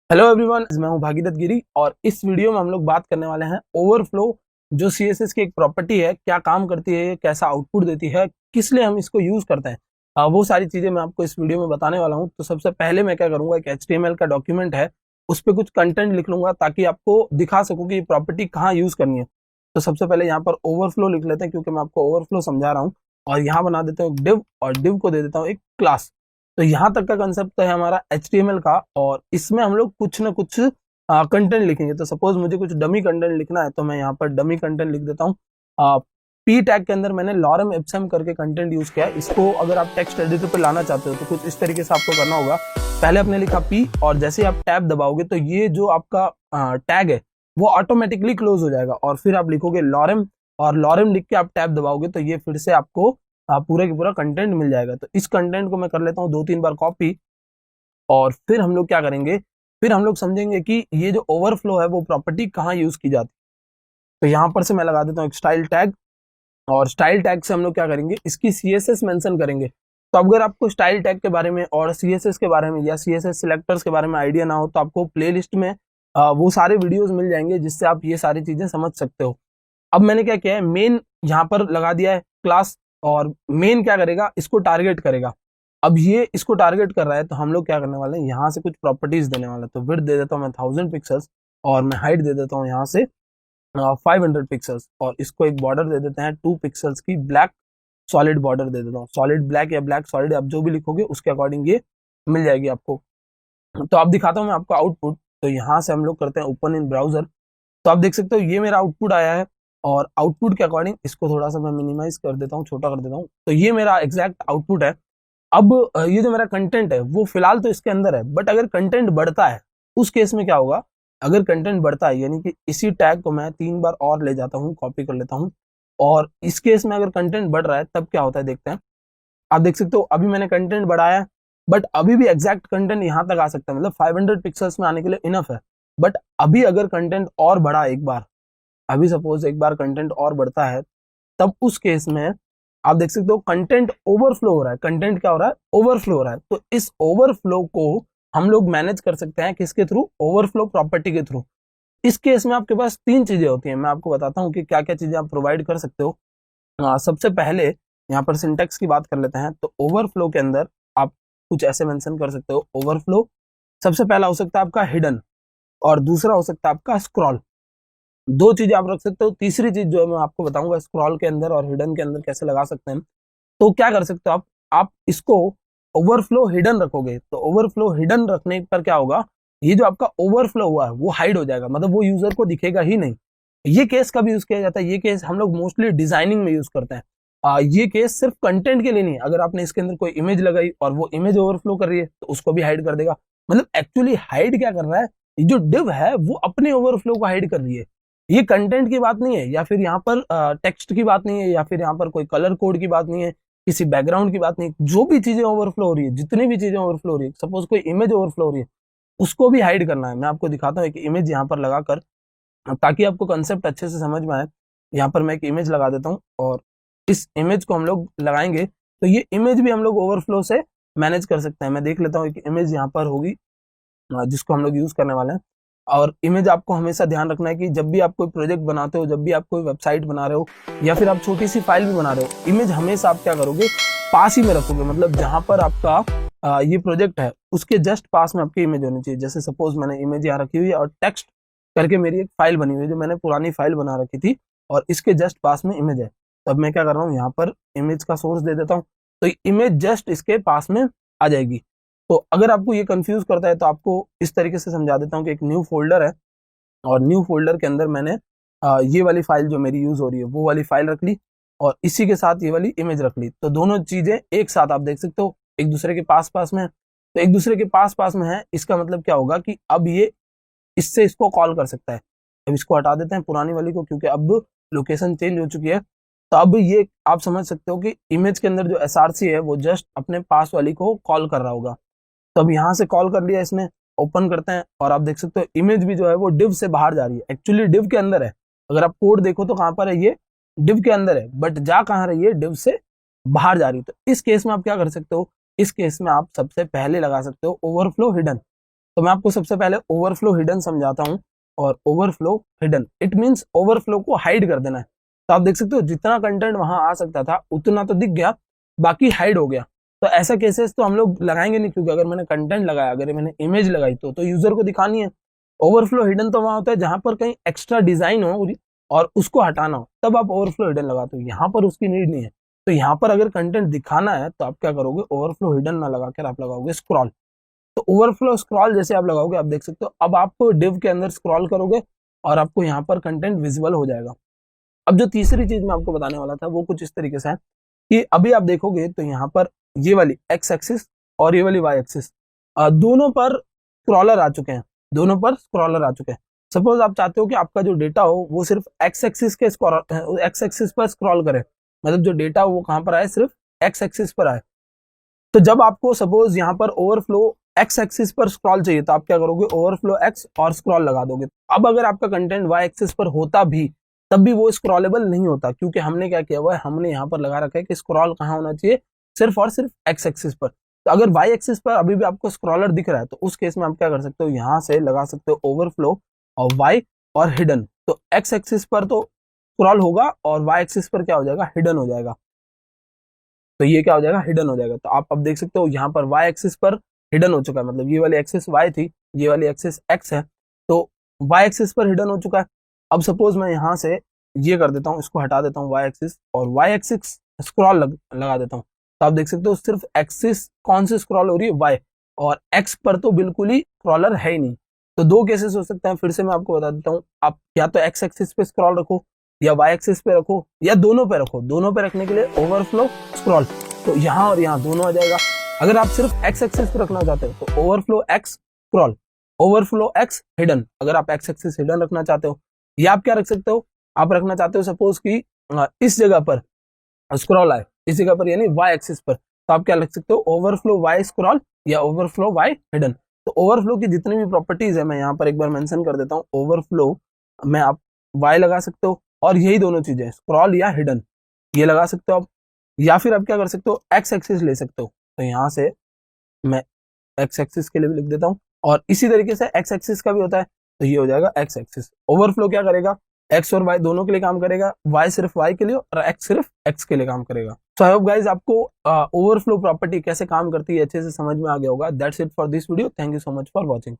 Hello everyone, मैं हूं भागीरथ गिरी और इस वीडियो में हम लोग बात करने वाले हैं ओवरफ्लो जो सीएसएस की एक प्रॉपर्टी है, क्या काम करती है, कैसा आउटपुट देती है, किस लिए हम इसको यूज करते हैं। वो सारी चीजें मैं आपको इस वीडियो में बताने वाला हूं। तो सबसे पहले मैं क्या करूंगा, एक एचटीएमएल का डॉक्यूमेंट है, उस पर कुछ कंटेंट लिख लूंगा ताकि आपको दिखा सकूं कि ये प्रॉपर्टी कहाँ यूज करनी है। तो सबसे पहले यहाँ पर ओवरफ्लो लिख लेते हैं क्योंकि मैं आपको ओवरफ्लो समझा रहा हूँ। और यहाँ बना देता हूँ एक डिव और डिव को दे देता हूँ एक क्लास। तो यहाँ तक का कंसेप्ट है हमारा HTML का और इसमें हम लोग कुछ ना कुछ कंटेंट लिखेंगे। तो सपोज मुझे कुछ डमी कंटेंट लिखना है तो मैं यहाँ पर डमी कंटेंट लिख देता हूँ। पी टैग के अंदर मैंने लॉरम इप्सम करके कंटेंट यूज किया है। इसको अगर आप टेक्स्ट एडिटर पे लाना चाहते हो तो कुछ इस तरीके से आपको करना होगा। पहले आपने लिखा पी और जैसे आप टैब दबाओगे तो ये जो आपका टैग है वो ऑटोमेटिकली क्लोज हो जाएगा और फिर आप लिखोगे लॉरम और लॉरम लिख के आप टैब दबाओगे तो ये फिर से आपको पूरा की पूरा कंटेंट मिल जाएगा। तो इस कंटेंट को मैं कर लेता हूँ 2-3 बार कॉपी और फिर हम लोग क्या करेंगे, फिर हम लोग समझेंगे कि ये जो ओवरफ्लो है वो प्रॉपर्टी कहाँ यूज की जाती है। तो यहाँ पर से मैं लगा देता हूँ एक स्टाइल टैग और स्टाइल टैग से हम लोग क्या करेंगे, इसकी CSS मेंशन करेंगे। तो अगर आपको स्टाइल टैग के बारे में और CSS के बारे में या CSS सिलेक्टर्स के बारे में आइडिया ना हो तो आपको प्लेलिस्ट में वो सारे वीडियोस मिल जाएंगे जिससे आप ये सारी चीजें समझ सकते हो। अब मैंने क्या किया है, मेन यहाँ पर लगा दिया है क्लास और मेन क्या करेगा, इसको टारगेट करेगा। अब ये इसको टारगेट कर रहा है तो हम लोग क्या करने वाले हैं, यहाँ से कुछ प्रॉपर्टीज देने वाले हैं। तो विड्थ दे देता हूँ मैं 1000 पिक्सल्स और मैं हाइट दे देता हूँ यहाँ से 500 पिक्सल्स और इसको एक बॉर्डर दे देते हैं 2 पिक्सल्स की ब्लैक सॉलिड बॉर्डर दे देता हूँ। सॉलिड ब्लैक या ब्लैक सॉलिड आप जो भी लिखोगे उसके अकॉर्डिंग ये मिल जाएगी आपको। तो आप दिखाता हूँ मैं आपको आउटपुट। तो यहाँ से हम लोग करते हैं ओपन इन ब्राउजर। तो आप देख सकते हो ये मेरा आउटपुट आया है और आउटपुट के अकॉर्डिंग इसको थोड़ा सा मैं मिनिमाइज कर देता हूँ, छोटा कर देता हूँ। तो ये मेरा एग्जैक्ट आउटपुट है। अब ये जो मेरा कंटेंट है वो फिलहाल तो इसके अंदर है, बट अगर कंटेंट बढ़ता है उस केस में क्या होगा, अगर कंटेंट बढ़ता है यानी कि इसी टैग को मैं 3 बार और ले जाता हूँ, कॉपी कर लेता हूँ और इस केस में अगर कंटेंट बढ़ रहा है तब क्या होता है देखते हैं। आप देख सकते हो अभी मैंने कंटेंट बढ़ाया बट अभी भी एग्जैक्ट कंटेंट यहाँ तक आ सकता है, मतलब 500 पिक्सल्स में आने के लिए इनफ है। बट अभी अगर कंटेंट और बढ़ा एक बार, अभी सपोज एक बार कंटेंट और बढ़ता है तब उस केस में आप देख सकते हो कंटेंट ओवरफ्लो हो रहा है। कंटेंट क्या हो रहा है, ओवरफ्लो हो रहा है। तो इस ओवरफ्लो को हम लोग मैनेज कर सकते हैं किसके थ्रू, ओवरफ्लो प्रॉपर्टी के थ्रू। इस केस में आपके पास 3 चीजें होती हैं, मैं आपको बताता हूँ कि क्या क्या चीजें आप प्रोवाइड कर सकते हो। सबसे पहले यहाँ पर सिंटेक्स की बात कर लेते हैं। तो ओवरफ्लो के अंदर आप कुछ ऐसे मेंशन कर सकते हो। ओवरफ्लो सबसे पहला हो सकता है आपका हिडन और दूसरा हो सकता है आपका स्क्रॉल। 2 चीजें आप रख सकते हो। तीसरी चीज जो है मैं आपको बताऊंगा स्क्रॉल के अंदर और हिडन के अंदर कैसे लगा सकते हैं। तो क्या कर सकते हो आप इसको ओवरफ्लो हिडन रखोगे तो ओवरफ्लो हिडन रखने पर क्या होगा, ये जो आपका ओवरफ्लो हुआ है वो हाइड हो जाएगा, मतलब वो यूजर को दिखेगा ही नहीं। ये केस कब यूज किया जाता है, ये केस हम लोग मोस्टली डिजाइनिंग में यूज करते हैं। ये केस सिर्फ कंटेंट के लिए नहीं, अगर आपने इसके अंदर कोई इमेज लगाई और वो इमेज ओवरफ्लो कर रही है तो उसको भी हाइड कर देगा। मतलब एक्चुअली हाइड क्या कर रहा है, ये जो डिव है वो अपने ओवरफ्लो को हाइड कर रही है। ये कंटेंट की बात नहीं है या फिर यहाँ पर टेक्स्ट की बात नहीं है या फिर यहाँ पर कोई कलर कोड की बात नहीं है, किसी बैकग्राउंड की बात नहीं। जो भी चीजें ओवरफ्लो हो रही है, जितनी भी चीजें ओवरफ्लो हो रही है, सपोज कोई इमेज ओवरफ्लो हो रही है उसको भी हाइड करना है। मैं आपको दिखाता हूँ एक इमेज यहाँ पर लगाकर ताकि आपको कंसेप्ट अच्छे से समझ में आए। यहाँ पर मैं एक इमेज लगा देता हूँ और इस इमेज को हम लोग लगाएंगे तो ये इमेज भी हम लोग ओवरफ्लो से मैनेज कर सकते हैं। मैं देख लेता हूँ एक इमेज यहाँ पर होगी जिसको हम लोग यूज करने वाले हैं। और इमेज आपको हमेशा ध्यान रखना है कि जब भी आप कोई प्रोजेक्ट बनाते हो, जब भी आप कोई वेबसाइट बना रहे हो या फिर आप छोटी सी फाइल भी बना रहे हो, इमेज हमेशा आप क्या करोगे, पास ही में रखोगे। मतलब जहां पर आपका ये प्रोजेक्ट है उसके जस्ट पास में आपकी इमेज होनी चाहिए। जैसे सपोज मैंने इमेज यहाँ रखी हुई है और टेक्स्ट करके मेरी एक फाइल बनी हुई है जो मैंने पुरानी फाइल बना रखी थी और इसके जस्ट पास में इमेज है। तो अब मैं क्या कर रहा हूँ, यहाँ पर इमेज का सोर्स दे देता हूँ तो इमेज जस्ट इसके पास में आ जाएगी। तो अगर आपको ये कंफ्यूज करता है तो आपको इस तरीके से समझा देता हूँ कि एक न्यू फोल्डर है और न्यू फोल्डर के अंदर मैंने ये वाली फाइल जो मेरी यूज हो रही है वो वाली फाइल रख ली और इसी के साथ ये वाली इमेज रख ली। तो दोनों चीजें एक साथ आप देख सकते हो एक दूसरे के पास पास में है। तो एक दूसरे के पास पास में है, इसका मतलब क्या होगा कि अब ये इससे इसको कॉल कर सकता है। अब इसको हटा देते हैं पुरानी वाली को क्योंकि अब लोकेशन चेंज हो चुकी है। तो अब ये आप समझ सकते हो कि इमेज के अंदर जो एसआरसी है वो जस्ट अपने पास वाली को कॉल कर रहा होगा। तो अब यहाँ से कॉल कर लिया इसने, ओपन करते हैं और आप देख सकते हो इमेज भी जो है वो डिव से बाहर जा रही है। एक्चुअली डिव के अंदर है, अगर आप कोड देखो तो कहाँ पर है, ये डिव के अंदर है बट जा कहाँ रही है, डिव से बाहर जा रही है। तो इस केस में आप क्या कर सकते हो, इस केस में आप सबसे पहले लगा सकते हो ओवरफ्लो हिडन। तो मैं आपको सबसे पहले ओवरफ्लो हिडन समझाता हूँ। और overflow hidden it means overflow को हाइड कर देना है। तो आप देख सकते हो जितना कंटेंट वहां आ सकता था उतना तो दिख गया, बाकी हाइड हो गया। तो ऐसा केसेस तो हम लोग लगाएंगे नहीं, क्योंकि अगर मैंने कंटेंट लगाया, अगर मैंने इमेज लगाई तो यूजर को दिखानी है। ओवरफ्लो हिडन तो वहां होता है जहां पर कहीं एक्स्ट्रा डिजाइन हो और उसको हटाना हो, तब आप ओवरफ्लो हिडन लगाते हो। यहाँ पर उसकी नीड नहीं है। तो यहाँ पर अगर कंटेंट दिखाना है तो आप क्या करोगे, ओवरफ्लो हिडन ना लगाकर आप लगाओगे स्क्रॉल। तो ओवरफ्लो स्क्रॉल जैसे आप लगाओगे, आप देख सकते हो अब आप डिव के अंदर स्क्रॉल करोगे और आपको यहाँ पर कंटेंट विजिबल हो जाएगा। अब जो तीसरी चीज मैं आपको बताने वाला था वो कुछ इस तरीके से है कि अभी आप देखोगे तो यहाँ पर ये वाली एक्स एक्सिस और ये वाली वाई एक्सिस दोनों पर स्क्रॉलर आ चुके हैं, दोनों पर स्क्रॉलर आ चुके हैं। सपोज आप चाहते हो कि आपका जो डेटा हो वो सिर्फ एक्स एक्सिस के एक्स एक्सिस पर स्क्रॉल करे, मतलब जो डेटा वो कहां पर आए, सिर्फ एक्स एक्सिस पर आए। तो जब आपको सपोज यहाँ पर ओवरफ्लो एक्स एक्सिस पर स्क्रॉल चाहिए तो आप क्या करोगे, ओवरफ्लो एक्स और स्क्रॉल लगा दोगे। अब अगर आपका कंटेंट वाई एक्सिस पर होता भी तब भी वो स्क्रॉलेबल नहीं होता, क्योंकि हमने क्या किया हुआ है, हमने यहाँ पर लगा रखा है कि स्क्रॉल कहाँ होना चाहिए, सिर्फ और सिर्फ एक्स एक्सिस पर। तो अगर वाई एक्सिस पर अभी भी आपको स्क्रॉलर दिख रहा है तो उस केस में आप क्या कर सकते हो, यहाँ से लगा सकते हो ओवरफ्लो और वाई और हिडन। तो एक्स एक्सिस पर तो स्क्रॉल होगा और वाई एक्सिस पर क्या हो जाएगा, हिडन हो जाएगा। तो ये क्या हो जाएगा, हिडन हो जाएगा। तो आप अब देख सकते हो यहाँ पर वाई एक्सिस पर हिडन हो चुका है, मतलब ये वाली एक्सिस वाई थी, ये वाली एक्सिस एक्स है, तो वाई एक्सिस पर हिडन हो चुका है। अब सपोज मैं यहाँ से ये कर देता हूँ, इसको हटा देता हूँ वाई एक्सिस और वाई एक्सिस स्क्रॉल लगा देता हूँ। तो आप देख सकते हो सिर्फ एक्सिस कौन सी स्क्रॉल हो रही है, वाई, और एक्स पर तो बिल्कुल ही स्क्रॉलर है ही नहीं। तो दो केसेस हो सकते हैं, फिर से मैं आपको बता देता हूँ। आप या तो एक्स एक्सिस पे स्क्रॉल रखो या वाई एक्सिस पे रखो या दोनों पे रखो। दोनों पे रखने के लिए ओवरफ्लो स्क्रॉल, तो यहाँ और यहाँ दोनों आ जाएगा। अगर आप सिर्फ एक्स एक्सिस पे रखना चाहते हो तो overflow x scroll, overflow x hidden. अगर आप एक्स एक्सिस हिडन रखना चाहते हो, या आप क्या रख सकते हो, आप रखना चाहते हो सपोज कि इस जगह पर स्क्रॉल आए, इस जगह पर यानी वाई एक्सिस पर, तो आप क्या लिख सकते हो, ओवरफ्लो वाई स्क्रॉल या ओवरफ्लो वाई हिडन। तो ओवरफ्लो की जितनी भी प्रॉपर्टीज है मैं यहाँ पर एक बार मेंशन कर देता हूँ। ओवरफ्लो में आप वाई लगा सकते हो और यही दोनों चीजें स्क्रॉल या हिडन ये लगा सकते हो आप, या फिर आप क्या कर सकते हो, एक्स एक्सिस ले सकते हो। तो यहाँ से मैं एक्स एक्सिस के लिए भी लिख देता हूँ और इसी तरीके से एक्स एक्सिस का भी होता है, तो ये हो जाएगा एक्स एक्सिस। ओवरफ्लो क्या करेगा, एक्स और वाई दोनों के लिए काम करेगा, वाई सिर्फ वाई के लिए और एक्स सिर्फ एक्स के लिए काम करेगा। सो आई होप गाइस आपको ओवरफ्लो प्रॉपर्टी कैसे काम करती है अच्छे से समझ में आ गया होगा। That's it for this video, thank you so much for watching.